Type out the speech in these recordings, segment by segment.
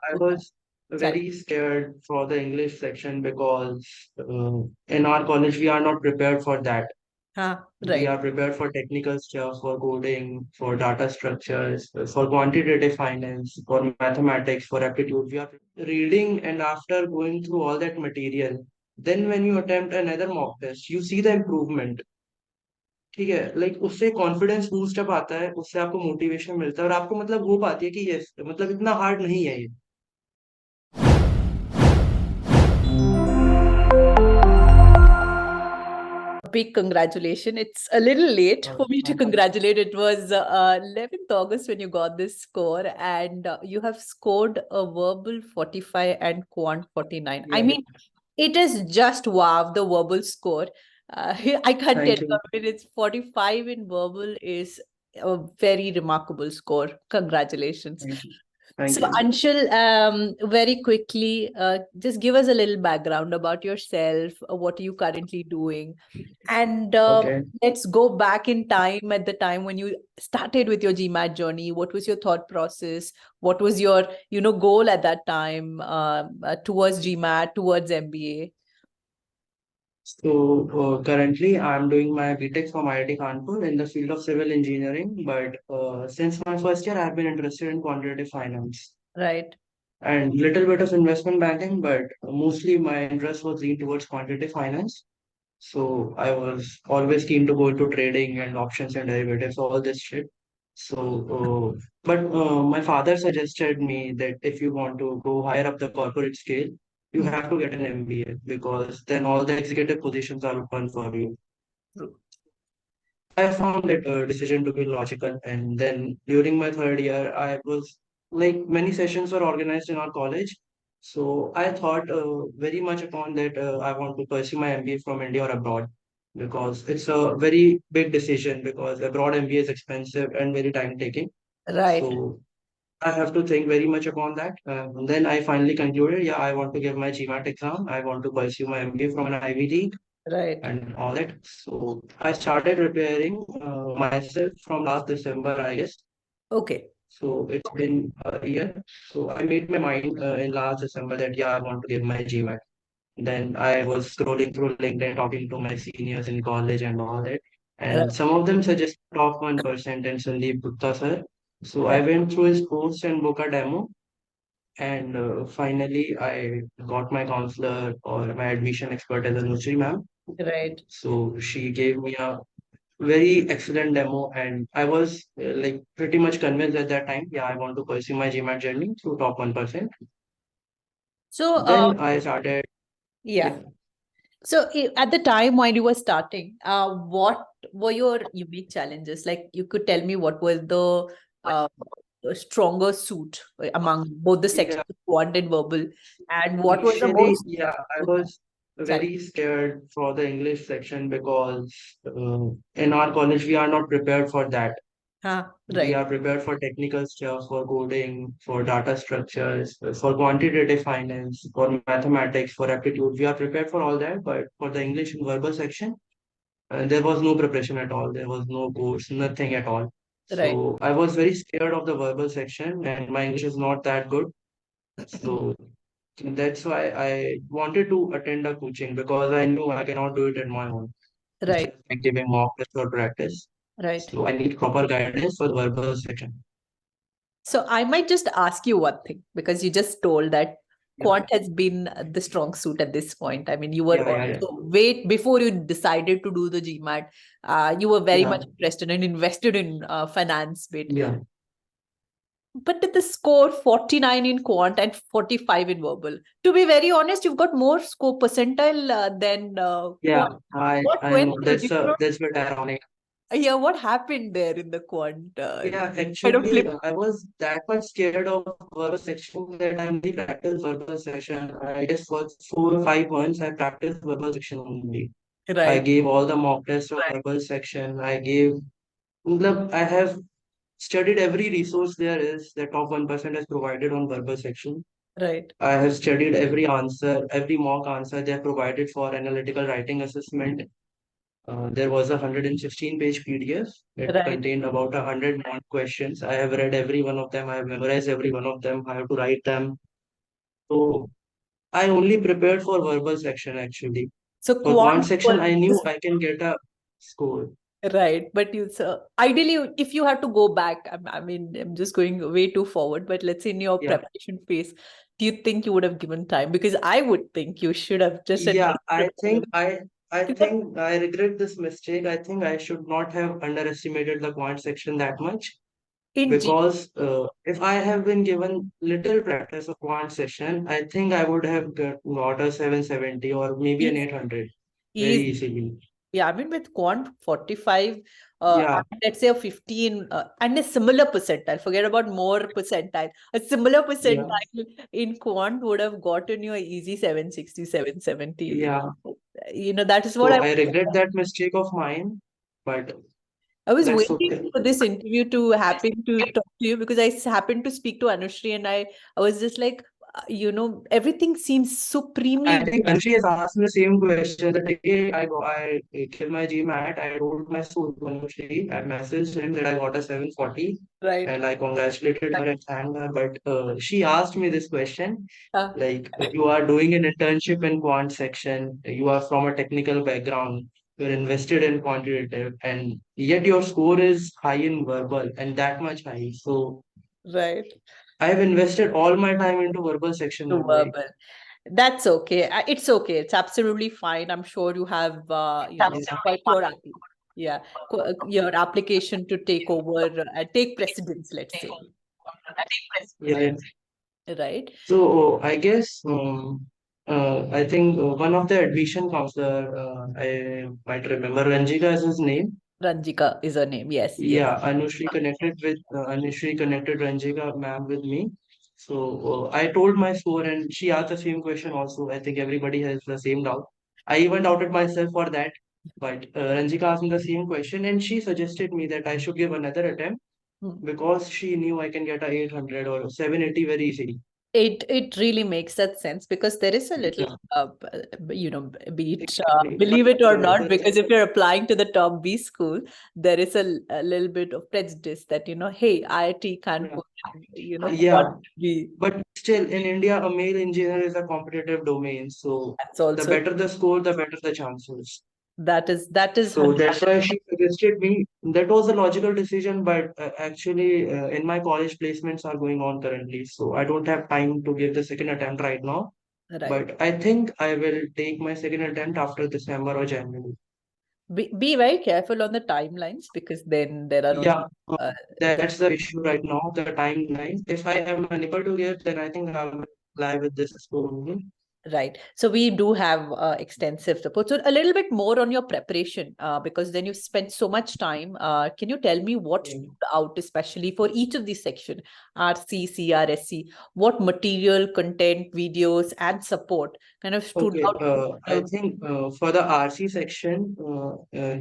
I was Challenge. very scared for the English section because in our college we are not prepared for that. We Right. are prepared for technical stuff, for coding, for data structures, for quantitative finance, for mathematics, for aptitude. We are reading, and after going through all that material, then when you attempt another mock test, you see the improvement. ठीक है, like उससे confidence boost up आता है, उससे आपको motivation मिलता है और आपको मतलब होप आती है कि यस मतलब इतना हार्ड नहीं है ये। Big congratulations. It's a little late for me to Thank you. congratulate. It was 11th August when you got this score, and you have scored a verbal 45 and quant 49. I Yeah, mean, it is just wow, the verbal score. I can't tell thank you. you. I mean, it's 45 in verbal is a very remarkable score. Congratulations. Thank you. Thank So, you. Anshul, very quickly, just give us a little background about yourself. What are you currently doing? And Okay. let's go back in time at the time when you started with your GMAT journey. What was your thought process? What was your, goal at that time towards GMAT, towards MBA? So currently, I'm doing my BTech from IIT Kanpur in the field of civil engineering. But since my first year, I've been interested in quantitative finance Right, and little bit of investment banking. But mostly, my interest was leaned towards quantitative finance. So I was always keen to go into trading and options and derivatives, all this shit. So, but my father suggested me that if you want to go higher up the corporate scale, you Mhm. have to get an MBA because then all the executive positions are open for you. True. I found that decision to be logical. And then during my third year, I was like many sessions were organized in our college. So I thought very much upon that I want to pursue my MBA from India or abroad because it's a very big decision because abroad MBA is expensive and very time taking. Right, So I have to think very much upon that. Then I finally concluded, yeah, I want to give my GMAT exam. I want to pursue my MBA from an Ivy League right. and all that. So I started preparing myself from last December, I guess. Okay, So it's been a year. So I made my mind in last December that yeah, I want to give my GMAT. Then I was scrolling through LinkedIn, talking to my seniors in college and all that. right, And some of them suggested top 1% and Sandeep Gupta sir. So I right, went through his post and book a demo. And finally, I got my counselor or my admission expert as a nursery ma'am. right. So she gave me a very excellent demo, and I was like pretty much convinced at that time. Yeah, I want to pursue my GMAT journey through top 1%. So, Then I started. yeah. Yeah, So at the time when you were starting, what were your unique challenges? Like you could tell me what was uh, the stronger suit among both the yeah. sections, quant and verbal, and what was the Initially, most yeah, I was challenge? very scared for the English section because in our college we are not prepared for that. We Right, are prepared for technical stuff, for coding, for data structures, for quantitative finance, for mathematics, for aptitude. We are prepared for all that, but for the English and verbal section, there was no preparation at all. There was no course, nothing at all. right. So I was very scared of the verbal section, and my English is not that good. So that's why I wanted to attend a coaching because I knew I cannot do it on my own. Right, Just like giving mock test or practice. right. So I need proper guidance for the verbal section. So I might just ask you one thing because you just told that Yeah, quant has been the strong suit at this point. I mean, you were yeah. also wait before you decided to do the GMAT. You were very Yeah, much interested and invested in finance bit. yeah, But with the score 49 in quant and 45 in verbal, to be very honest, you've got more score percentile than yeah. quant. I What I went know through? Did you not? that's a bit ironic. Yeah, what happened there in the quant? Yeah, Kind of actually, flip. I was that much scared of verbal section that I only practiced verbal section. I guess for 4 or 5 months, I practiced verbal section only. I Right, gave all the mock tests of verbal section. I have studied every resource there is that top 1% has provided on verbal section. right, I have studied every answer, every mock answer they have provided for analytical writing assessment. There was a 116-page PDF. It right. contained about 100 mock questions. I have read every one of them. I have memorized every one of them. I have to write them. So I only prepared for verbal section actually. So For quant quant section, was I knew I can get a score. right, but you so ideally, if you had to go back, I mean, I'm just going way too forward, but let's say in your Yeah. preparation phase, do you think you would have given time? Because I would think you should have just at Yeah, least prepared. I Because think I regret this mistake. I think I should not have underestimated the quant section that much in G because if I have been given little practice of quant session, I think I would have got a 770 or maybe an is 800 very is easily. yeah, I mean with quant 45, Yeah, and let's say a 15, and a similar percentile, forget about more percentile. A similar yeah, percentile in quant would have gotten you a easy 760, 770. yeah. That is what So I regret that mistake of mine, but I was that's waiting okay. for this interview to happen to talk to you because happened to speak to Anushri, and I was just like, everything seems I supremely think Anshul has asked me the same question. The day I killed my GMAT, I told my soul to Anshul. I messaged him that I got a 740 right. and I congratulated her and thanked her. But she asked me this question Uh, like, you are doing an internship in quant section, you are from a technical background, you're invested in quantitative, and yet your score is high in verbal and that much high. So right. I've invested all my time into verbal section To only. verbal. That's okay. It's okay. It's absolutely fine. I'm sure you have, quite yeah, your application to take over, take precedence, let's say, Yeah. right? So I guess I think one of the admission counselor I might remember Ranjika is his name. Ranjika is her name. Yes, yes. Yeah, Anushri connected Ranjika ma'am with me. So I told my score and she asked the same question also. I think everybody has the same doubt. I even doubted myself for that, but Ranjika asked me the same question and she suggested me that I should give another attempt Hmm. because she knew I can get a 800 or 780 very easily. It really makes that sense because there is a little, Yeah, be it exactly. But believe it or not, the because if you're applying to the top B school, there is a little bit of prejudice that hey, IIT yeah, Kanpur, yeah, Quant B. but still in India, a male engineer is a competitive domain. So That's the also better the score, the better the chances. that is So that's why she suggested me. That was a logical decision, but actually, in my college placements are going on currently, so I don't have time to give the second attempt right now. right. But I think I will take my second attempt after December or January. Be very careful on the timelines because then there are only Yeah, that's the issue right now, the timeline. If I am unable to give, then I think I will apply with this score only. right. So we do have extensive support. So a little bit more on your preparation, because then you've spent so much time. Can you tell me what Yeah. stood out, especially for each of these section, RC, CRSC, what material, content, videos, and support kind of stood Okay, out? I think for the RC section,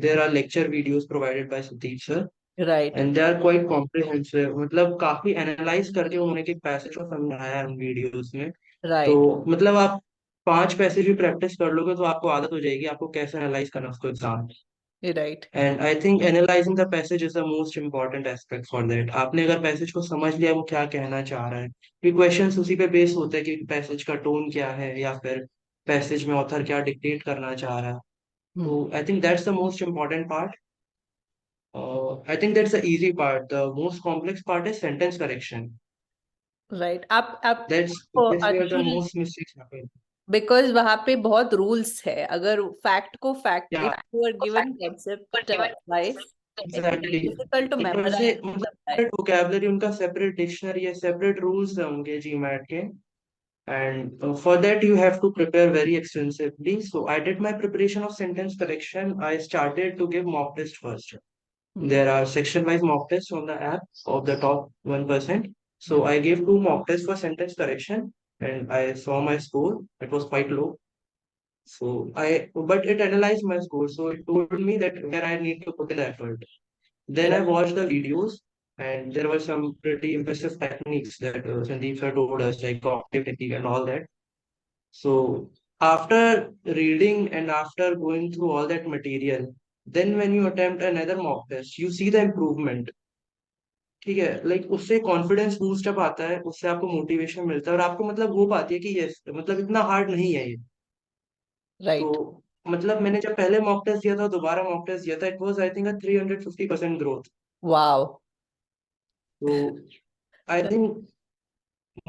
there are lecture videos provided by Sudeep sir, Right, and they are quite comprehensive. मतलब काफी analyse करके उन्होंने एक passage को समझाया है उन videos में. तो right, मतलब आप 5 पैसेज भी प्रैक्टिस कर लोगे तो आपको आदत हो जाएगी आपको कैसे एनालाइज करना है उसको exam. right. And I think analysing the passage is the most important aspect for that. आपने अगर पैसेज को समझ लिया वो क्या कहना चाह रहा है, कि क्वेश्चंस उसी पे बेस होते हैं कि पैसेज का टोन क्या है या फिर पैसेज में ऑथर क्या डिक्टेट करना चाह रहा है. Hmm. तो I think that's the most important part. I think that's the easy part. The most complex part is sentence correction. Right. आप That's where the Anshul, most mistakes happen. Because वहां पे बहुत रूल्स है अगर फैक्ट को fact Yeah, if you are given concept wise it exactly. Difficult to ऊपर से memorise मतलब अप्लाई सेपरेट वोकैबुलरी उनका सेपरेट डिक्शनरी है सेपरेट रूल्स है उनके जीमैट के. And for that, you have to prepare very extensively. So I did my preparation of sentence correction. I started to give mock test first. There are section-wise mock tests on the app of the top 1%. So I gave 2 mock tests for sentence correction, and I saw my score. It was quite low. But it analyzed my score. So it told me that where I need to put in the effort. Then I watched the videos, and there were some pretty impressive techniques that Sandeep sir told us, like cognitive technique and all that. So after reading and after going through all that material, then when you attempt another mock test, you see the improvement. ठीक है, like उससे confidence boost up आता है, उससे आपको motivation मिलता है और आपको मतलब होप आती है कि यस, मतलब इतना हार्ड नहीं है ये। तो राइट। मतलब मैंने जब पहले मॉक टेस्ट दिया था, दोबारा मॉक टेस्ट दिया था, it was I think 350% growth. Wow. तो I think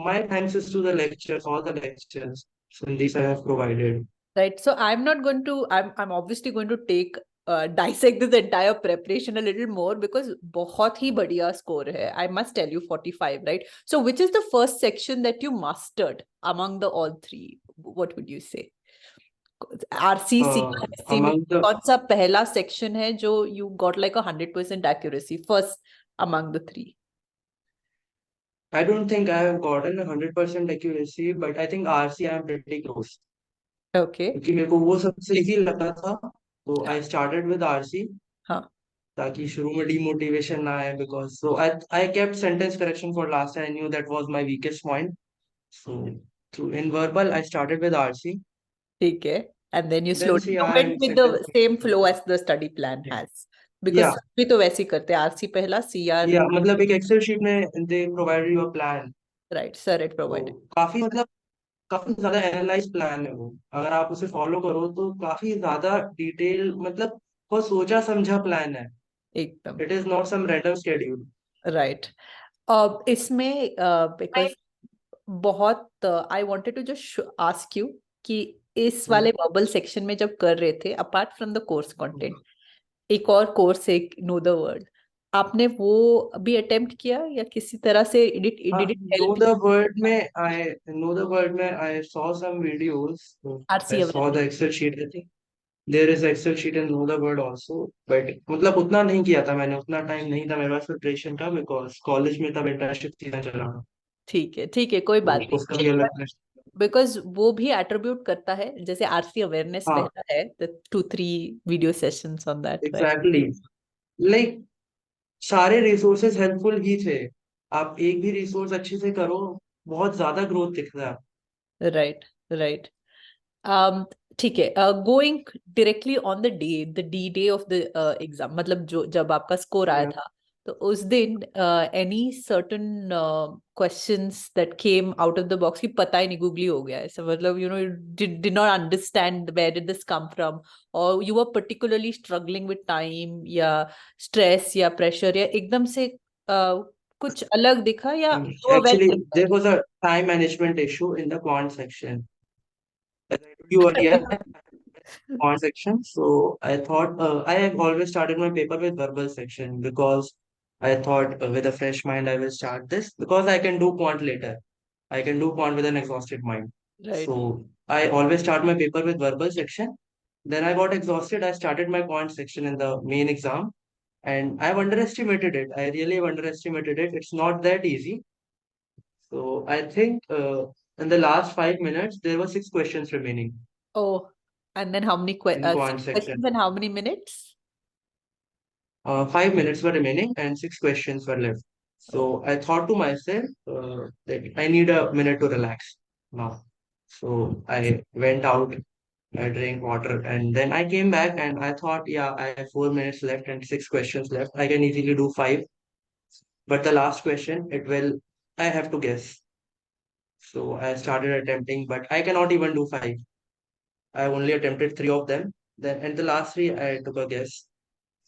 my thanks is to the lectures, all the lectures Sandeep I have provided. Right. So I'm not going to, I'm obviously going to take dissect this entire preparation a little more because बहुत ही बढ़िया score है. I must tell you 45, right? So which is the first section that you mastered among the all three? What would you say? RCC में Among the, कौन सा पहला section है जो you got like 100% accuracy first among the three? I don't think I have gotten 100% accuracy, but I think RC I am pretty close. Okay. क्योंकि मेरे को वो सबसे इजी लगा था, तो आई स्टार्टेड विद RC, हाँ. ताकि शुरू में डिमोटिवेशन ना आए, because so I kept sentence correction for last, I knew that was my weakest point. So through in verbal I started with RC, ठीक है. And then you then slowly you CI went and with the sentence. same flow as the study plan has. Because या सब भी तो वैसे ही करते हैं. RC पहला, सीआर. या मतलब एक एक्सेल शीट में दे provided your plan. Right, sir it तो प्रोवाइडेड. काफी मतलब काफी ज्यादा एनालाइज प्लान है वो, अगर आप उसे फॉलो करो तो काफी ज्यादा डिटेल, मतलब बहुत सोचा समझा प्लान है. एकदम. It is not some random schedule. Right. इसमें बिकॉज बहुत I wanted to just ask you कि इस वाले बबल सेक्शन में जब कर रहे थे apart from the course content, एक और कोर्स है नो द वर्ड, आपने वो भी अटेम्प्ट किया या किसी तरह से हाँ, did it no help? The word में आई नो द वर्ड में I saw some videos, RC I saw the awareness. Excel sheet, I think there is Excel sheet in know the word also, but मतलब उतना नहीं किया था मैंने, उतना time नहीं था मेरे पास प्रिपरेशन का, बिकॉज कॉलेज में तब इंटर्नशिप सीजन चल रहा था. ठीक है, ठीक है, कोई तो बात उसका भी नहीं. अलग pressure बिकॉज वो भी एट्रीब्यूट करता है, जैसे आरसी अवेयरनेस था. हाँ, पहला है, the 2-3 video sessions on that, right? Exactly. Like सारे रिसोर्सेज हेल्पफुल ही थे. आप एक भी रिसोर्स अच्छे से करो, बहुत ज्यादा ग्रोथ दिखता है. राइट. राइट. um ठीक है. Going directly on the D day of the exam, मतलब जो जब आपका स्कोर आया Yeah. था, तो उस दिन any certain questions that came out of the box की पता ही नहीं, गूगली हो गया ऐसा, मतलब you know did not understand where did this come from, और you were particularly struggling with time या स्ट्रेस या प्रेशर, या एकदम से कुछ अलग दिखा, या you were well Actually, there prepared? was a time management issue in the quant section. As I told you earlier, quant section. So I thought I have always started my paper with verbal section, because I thought with a fresh mind I will start this, because I can do quant later. I can do quant with an exhausted mind. Right. So I always start my paper with verbal section. Then I got exhausted. I started my quant section in the main exam, and I've underestimated it. I really have underestimated it. It's not that easy. So I think in the last 5 minutes there were six questions remaining Oh, and then how many in quant six questions section. and how many minutes? 5 minutes were remaining and six questions were left. Oh, So I thought to myself that I need a minute to relax now. So I went out, I drank water, and then I came back and I thought, yeah, I have 4 minutes left and six questions left. I can easily do five. But the last question, it will, I have to guess. So I started attempting, but I cannot even do five. I only attempted three of them. Then and the last three I took a guess.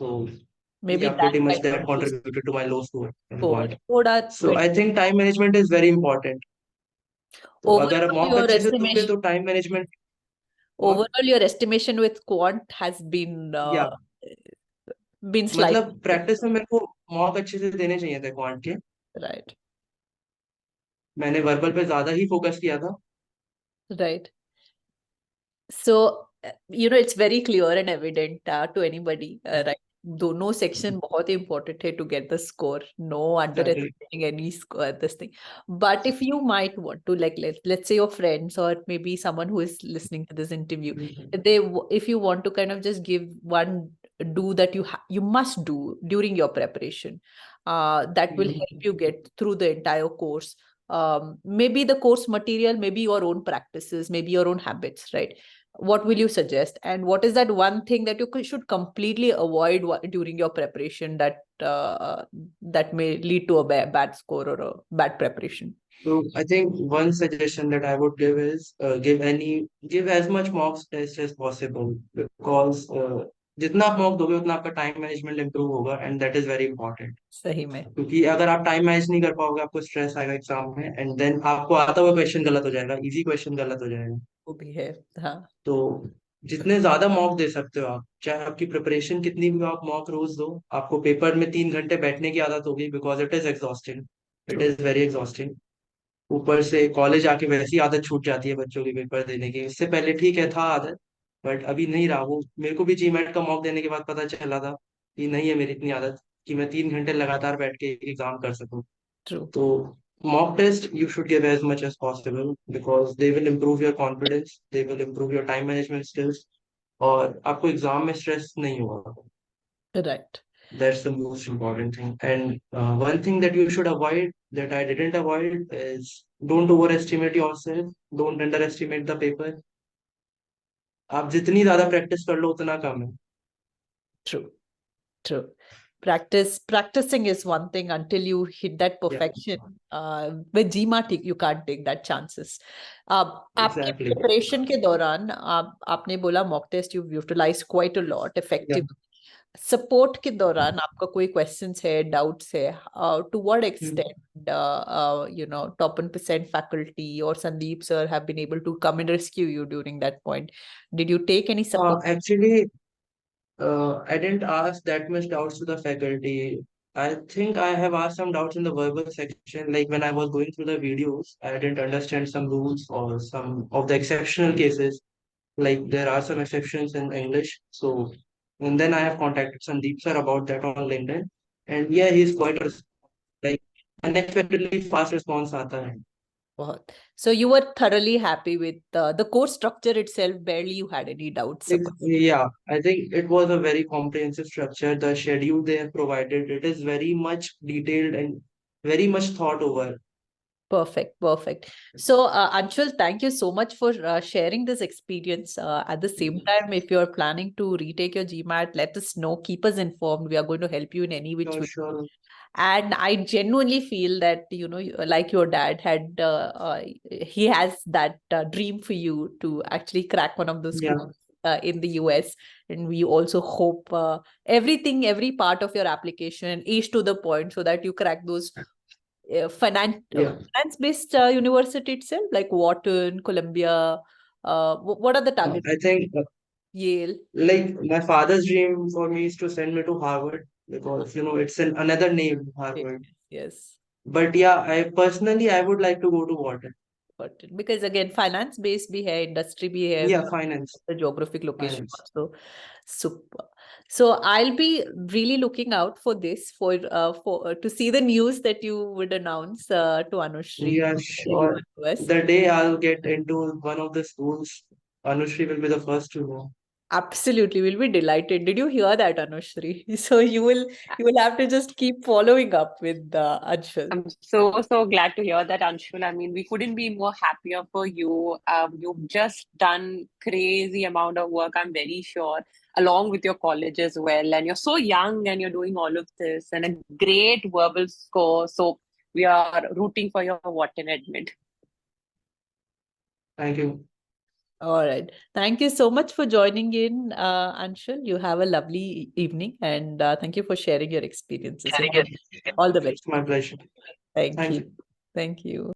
So maybe yeah, that pretty much kind that of boost contributed to my low score in score. quant. थोड़ा So I think time management is very important. तो अगर आप overall mock your अच्छे से दोगे estimation, तो time management. और overall your estimation with quant has या been slightly मतलब प्रैक्टिस में मेरे को मॉक अच्छे से देने चाहिए थे क्वांट के. right. मैंने वर्बल पे ज्यादा ही फोकस किया था. Right. So, it's very clear and evident to anybody, right? दोनों सेक्शन बहुत ही important है to get the score. No exactly. underestimating any score, this thing. But if you might want to, like, let's say your friends or maybe someone who is listening to this interview, if you want to kind of just give one do that you must do during your preparation, that will help you get through the entire course. Maybe the course material, maybe your own practices, maybe your own habits, right? what will you suggest? And what is that one thing that you should completely avoid during your preparation that may lead to a bad score or a bad preparation? So I think one suggestion that I would give is give as much mock test as possible, because जितना आप mock दोगे उतना आपका time management improve होगा, and that is very important. सही में क्योंकि अगर आप टाइम मैनेज नहीं कर पाओगे, आपको स्ट्रेस आएगा एग्जाम में, एंड देन आपको आता हुआ क्वेश्चन गलत हो जाएगा, इजी क्वेश्चन गलत हो जाएगा। वो भी है। हाँ। तो जितने ज्यादा मॉक दे सकते हो आप, चाहे आपकी प्रिपरेशन कितनी भी हो, आप मॉक रोज दो। आपको पेपर में 3 घंटे बैठने की आदत होगी, because it is exhausting, it true. Is very exhausting. ऊपर से कॉलेज आके वैसी आदत छूट जाती है बच्चों की पेपर देने की। इससे पहले ठीक है था आदत, बट अभी नहीं रहा वो। मेरे को भी जीमैट का मॉक देने के बाद पता चला था कि नहीं है मेरी इतनी आदत कि मैं 3 घंटे लगातार बैठ के एग्जाम कर सकूं। ट्रू। तो mock test you should give as much as possible, because they will improve your confidence, they will improve your time management skills, और आपको एग्जाम में स्ट्रेस नहीं होगा। Right. That's the most important thing. And one thing that you should avoid, that I didn't avoid, is don't overestimate yourself, don't underestimate the paper. आप जितनी ज्यादा practice कर लो उतना कम है। True. True. Practicing is one thing until you hit that Yeah, perfection. With GMAT you can't take that chances. आपके exactly. Preparation के दौरान आपने बोला mock test you utilise quite a lot Yeah. Effective. Support के दौरान आपका कोई questions है, डाउट्स है, to what Hmm. Extent top 1% faculty or Sandeep sir have been able to come and rescue you during that point? Did you take any support? Actually, I didn't ask that much doubts to the faculty. I think I have asked some doubts in the verbal section, like when I was going through the videos, I didn't understand some rules or some of the exceptional cases. Like there are some exceptions in English. So, and then I have contacted Sandeep sir about that on LinkedIn. And yeah, he's quite like unexpectedly fast response आता है. बहुत. So you were thoroughly happy with the course structure itself, barely you had any doubts about. Yeah, I think it was a very comprehensive structure. The schedule they have provided, it is very much detailed and very much thought over. Perfect, perfect. So, Anshul, thank you so much for sharing this experience. At the same time, if you're planning to retake your GMAT, let us know. Keep us informed. We are going to help you in any which Sure, way. sure. And I genuinely feel that, like your dad had, he has that dream for you to actually crack one of those Yeah, schools in the US. And we also hope every part of your application is to the point so that you crack those yeah. finance-based university itself, like Wharton, Columbia. What are the targets? I think Yale. like my father's dream for me is to send me to Harvard, because it's another name, Yes. Harvard. Yes. But yeah, I would like to go to Wharton. Wharton. Because again, finance-based भी है, industry भी है, Yeah, finance, the geographic location finance. also. Super. So I'll be really looking out for this for to see the news that you would announce to Anushri Yeah, in the sure. US. The day I'll get into one of the schools, Anushri will be the first to know. Absolutely, we'll be delighted. Did you hear that, Anushri? So you will have to just keep following up with Anshul. I'm so glad to hear that, Anshul. I mean, we couldn't be more happier for you. You've just done crazy amount of work, I'm very sure, along with your college as well. And you're so young and you're doing all of this and a great verbal score. So we are rooting for your Wharton admit. Thank you. All right. Thank you so much for joining in, Anshul. You have a lovely evening, and thank you for sharing your experiences. All the best. It's my pleasure. Thank Thank you. you. Thank you.